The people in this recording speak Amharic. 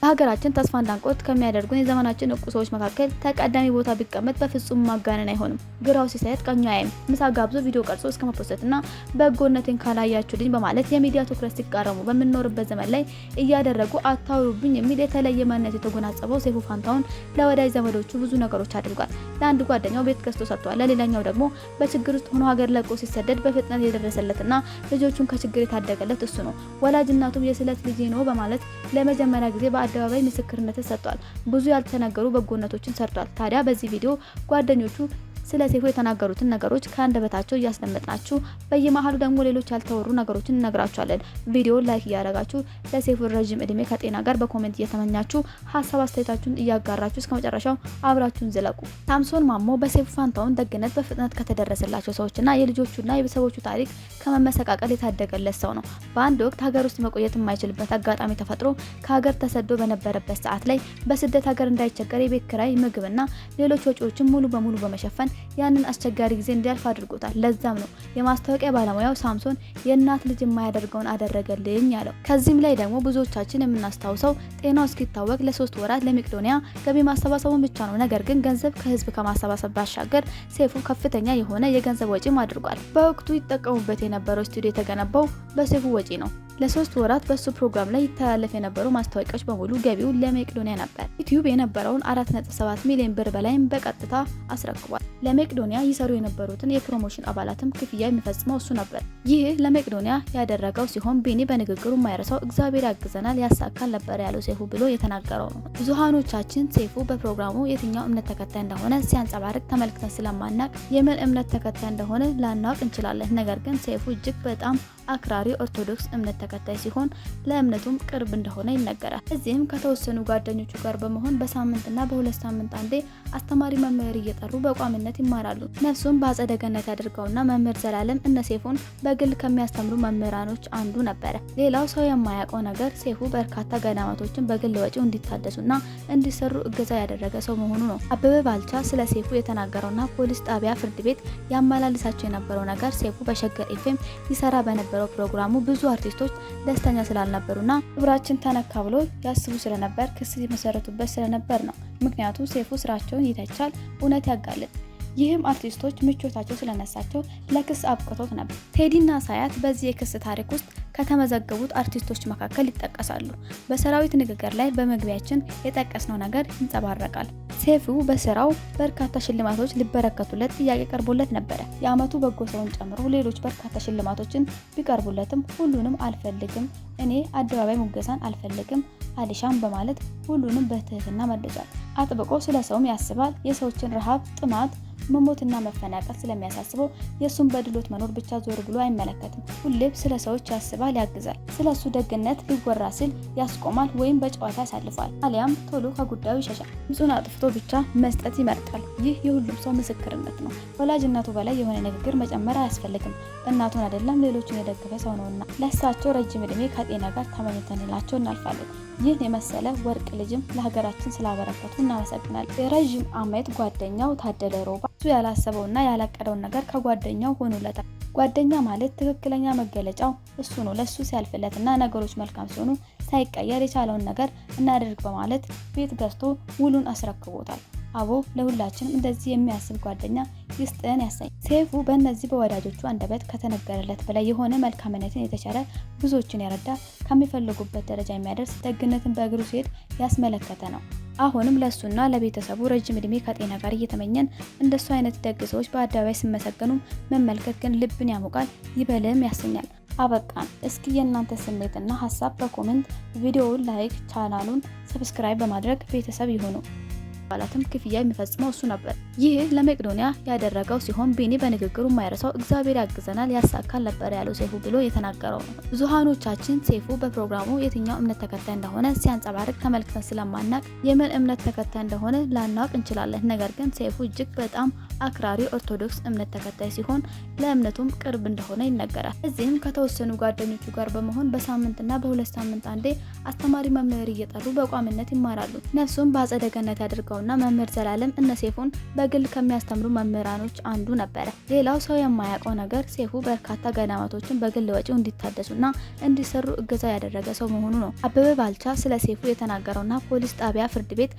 በሀገራችን ተስፋ እንዳንቆርጥ ከሚያደርጉን የዘመናችን እቁ ሰዎች መካከል ተቀዳሚ ቦታ ቢቀመጥ በፍጹም ማጋነን አይሆንም። ግራው ሲሳየት ቀኙ አያይም። ምሳ ጋብዞ ቪዲዮ ቀርጾ እስከ መፖስትና በጎነቴን ካላያችሁልኝ በማለት የሚዲያ ትኩረት ሲቃረሙ በምንኖርበት ዘመን ላይ እያደረጉ አታውሩብኝ የሚል የተለየ ማንነት የተጎናጸፈው ሰይፉ ፋንታሁን ለወዳጅ ዘመዶቹ ብዙ ነገሮች አድርጓል። ለአንድ ጓደኛው ቤት ገዝቶ ሰጥቷል። ለሌላኛው ደግሞ በችግር ውስጥ ሆኖ ሀገር ለቆ ሲሰደድ በፍጥነት የደረሰለትና ልጆቹን ከችግር የታደገለት እሱ ነው። ወላጅ እናቱም የስለት ልጅ ነው በማለት ለመጀመሪያ ጊዜ በአደባባይ ምስክርነትን ሰጥቷል። ብዙ ያልተነገሩ በጎነቶችን ሰርቷል። ታዲያ በዚህ ቪዲዮ ጓደኞቹ ስለ ሰይፉ የተናገሩትን ነገሮች ከአንደበታቸው እያስደመጥናችሁ በየመሃሉ ደግሞ ሌሎች ያልተወሩ ነገሮችን እነግራችኋለን። ቪዲዮውን ላይክ እያደረጋችሁ ለሰይፉ ረጅም እድሜ ከጤና ጋር በኮሜንት እየተመኛችሁ ሀሳብ አስተያየታችሁን እያጋራችሁ እስከመጨረሻው አብራችሁን ዝለቁ። ሳምሶን ማሞ በሰይፉ ፋንታሁን ደግነት በፍጥነት ከተደረሰላቸው ሰዎችና የልጆቹና የቤተሰቦቹ ታሪክ ከመመሰቃቀል የታደገለት ሰው ነው። በአንድ ወቅት ሀገር ውስጥ መቆየት የማይችልበት አጋጣሚ ተፈጥሮ ከሀገር ተሰዶ በነበረበት ሰዓት ላይ በስደት ሀገር እንዳይቸገር የቤት ኪራይ፣ ምግብና ሌሎች ወጪዎችን ሙሉ በሙሉ በመሸፈን ያንን አስቸጋሪ ጊዜ እንዲያልፍ አድርጎታል። ለዛም ነው የማስታወቂያ ባለሙያው ሳምሶን የእናት ልጅ የማያደርገውን አደረገልኝ ያለው። ከዚህም ላይ ደግሞ ብዙዎቻችን የምናስታውሰው ጤናው እስኪታወቅ ለ3 ወራት ለመቄዶንያ ገቢ ማሰባሰቡን ብቻ ነው። ነገር ግን ገንዘብ ከህዝብ ከማሰባሰብ ባሻገር ሰይፉ ከፍተኛ የሆነ የገንዘብ ወጪም አድርጓል። በወቅቱ ይጠቀሙበት የነበረው ስቱዲዮ የተገነባው በሰይፉ ወጪ ነው። ለ3 ወራት በሱ ፕሮግራም ላይ ይተላለፍ የነበሩ ማስታወቂያዎች በሙሉ ገቢው ለመቄዶንያ ነበር። ዩቲዩብ የነበረውን 4.7 ሚሊዮን ብር በላይም በቀጥታ አስረክቧል። ለመቄዶንያ ይሰሩ የነበሩትን የፕሮሞሽን አባላትም ክፍያ የሚፈጽመው እሱ ነበር። ይህ ለመቄዶንያ ያደረገው ሲሆን ቢኒ በንግግሩ የማይረሳው እግዚአብሔር ያግዘናል ያሳካል ነበር ያለው ሰይፉ ብሎ የተናገረው ነው። ብዙሃኖቻችን ሰይፉ በፕሮግራሙ የትኛው እምነት ተከታይ እንደሆነ ሲያንጸባርቅ ተመልክተን ስለማናቅ የምን እምነት ተከታይ እንደሆነ ላናውቅ እንችላለን። ነገር ግን ሰይፉ እጅግ በጣም አክራሪ ኦርቶዶክስ እምነት ተከታይ ሲሆን ለእምነቱም ቅርብ እንደሆነ ይነገራል። እዚህም ከተወሰኑ ጓደኞቹ ጋር በመሆን በሳምንትና በ2 ሳምንት አንዴ አስተማሪ መምህር እየጠሩ በቋሚነት ይማራሉ። ነፍሱም በአጸደ ገነት ያድርገውና መምህር ዘላለም እነ ሰይፉን በግል ከሚያስተምሩ መምህራኖች አንዱ ነበረ። ሌላው ሰው የማያውቀው ነገር ሰይፉ በርካታ ገዳማቶችን በግል ወጪው እንዲታደሱና እንዲሰሩ እገዛ ያደረገ ሰው መሆኑ ነው። አበበ ባልቻ ስለ ሰይፉ የተናገረውና ፖሊስ ጣቢያ፣ ፍርድ ቤት ያመላልሳቸው የነበረው ነገር ሰይፉ በሸገር ኤፍኤም ይሰራ በነበረው ፕሮግራሙ ብዙ አርቲስቶች ደስተኛ ስላልነበሩና ክብራችን ተነካ ብሎ ያስቡ ስለነበር ክስ የመሰረቱበት ስለነበር ነው። ምክንያቱም ሰይፉ ስራቸውን ይተቻል፣ እውነት ያጋልጥ። ይህም አርቲስቶች ምቾታቸው ስለነሳቸው ለክስ አብቅቶት ነበር። ቴዲና ሳያት በዚህ የክስ ታሪክ ውስጥ ከተመዘገቡት አርቲስቶች መካከል ይጠቀሳሉ። በሰራዊት ንግግር ላይ በመግቢያችን የጠቀስነው ነገር ይንጸባረቃል። ሰይፉ በስራው በርካታ ሽልማቶች ሊበረከቱለት ጥያቄ ቀርቦለት ነበረ። የአመቱ በጎ ሰውን ጨምሮ ሌሎች በርካታ ሽልማቶችን ቢቀርቡለትም ሁሉንም አልፈልግም፣ እኔ አደባባይ ሙገሳን አልፈልግም አልሻም በማለት ሁሉንም በትህትና መልሷል። አጥብቆ ስለ ሰውም ያስባል። የሰዎችን ረሃብ፣ ጥማት፣ መሞትና መፈናቀል ስለሚያሳስበው የሱን በድሎት መኖር ብቻ ዞር ብሎ አይመለከትም። ሁሌም ስለ ሰዎች ያስባል፣ ያግዛል። ስለሱ ደግነት ሊወራ ሲል ያስቆማል ወይም በጨዋታ ያሳልፋል፣ አሊያም ቶሎ ከጉዳዩ ይሸሻል። ድምፁን አጥፍቶ ብቻ መስጠት ይመርጣል። ይህ የሁሉም ሰው ምስክርነት ነው። ወላጅ እናቱ በላይ የሆነ ንግግር መጨመር አያስፈልግም። እናቱን አይደለም ሌሎችን የደገፈ ሰው ነውና ለእሳቸው ረጅም እድሜ ከጤና ጋር ተመኝተንላቸው እናልፋለን። ይህን የመሰለ ወርቅ ልጅም ለሀገራችን ስላበረከቱ እናመሰግናለን። የረጅም ዓመት ጓደኛው ታደለ ሮባ እሱ ያላሰበውና ያላቀደውን ነገር ከጓደኛው ሆኖለታል። ጓደኛ ማለት ትክክለኛ መገለጫው እሱ ነው። ለሱ ሲያልፍለትና ነገሮች መልካም ሲሆኑ ሳይቀየር የቻለውን ነገር እናድርግ በማለት ቤት ገዝቶ ውሉን አስረክቦታል። አቦ ለሁላችንም እንደዚህ የሚያስብ ጓደኛ ይስጠን ያሰኝ። ሰይፉ በእነዚህ በወዳጆቹ አንደበት ከተነገረለት በላይ የሆነ መልካምነትን የተቸረ ብዙዎችን ያረዳ ከሚፈልጉበት ደረጃ የሚያደርስ ደግነትን በእግሩ ሲሄድ ያስመለከተ ነው። አሁንም ለሱና ለቤተሰቡ ረጅም እድሜ ከጤና ጋር እየተመኘን እንደሱ አይነት ደግ ሰዎች በአደባባይ ሲመሰገኑ መመልከት ግን ልብን ያሞቃል፣ ይበልም ያሰኛል። አበቃን። እስኪ የእናንተ ስሜትና ሀሳብ በኮሜንት ቪዲዮውን ላይክ፣ ቻናሉን ሰብስክራይብ በማድረግ ቤተሰብ ይሁኑ። አባላትም ክፍያ የሚፈጽመው እሱ ነበር። ይህ ለመቄዶንያ ያደረገው ሲሆን ቢኒ በንግግሩ የማይረሳው እግዚአብሔር ያግዘናል ያሳካል ነበር ያለው ሰይፉ ብሎ የተናገረው ነው። ብዙሃኖቻችን ሰይፉ በፕሮግራሙ የትኛው እምነት ተከታይ እንደሆነ ሲያንጸባርቅ ተመልክተን ስለማናቅ የምን እምነት ተከታይ እንደሆነ ላናውቅ እንችላለን። ነገር ግን ሰይፉ እጅግ በጣም አክራሪ ኦርቶዶክስ እምነት ተከታይ ሲሆን ለእምነቱም ቅርብ እንደሆነ ይነገራል። እዚህም ከተወሰኑ ጓደኞቹ ጋር በመሆን በሳምንትና በ2 ሳምንት አንዴ አስተማሪ መምህር እየጠሩ በቋሚነት ይማራሉ። ነፍሱም በአጸደ ገነት ያድርገው የጻፈውና መምህር ዘላለም እነ ሴፉን በግል ከሚያስተምሩ መምህራኖች አንዱ ነበረ። ሌላው ሰው የማያውቀው ነገር ሴፉ በርካታ ገዳማቶችን በግል ወጪው እንዲታደሱና እንዲሰሩ እገዛ ያደረገ ሰው መሆኑ ነው። አበበ ባልቻ ስለ ሴፉ የተናገረውና ፖሊስ ጣቢያ፣ ፍርድ ቤት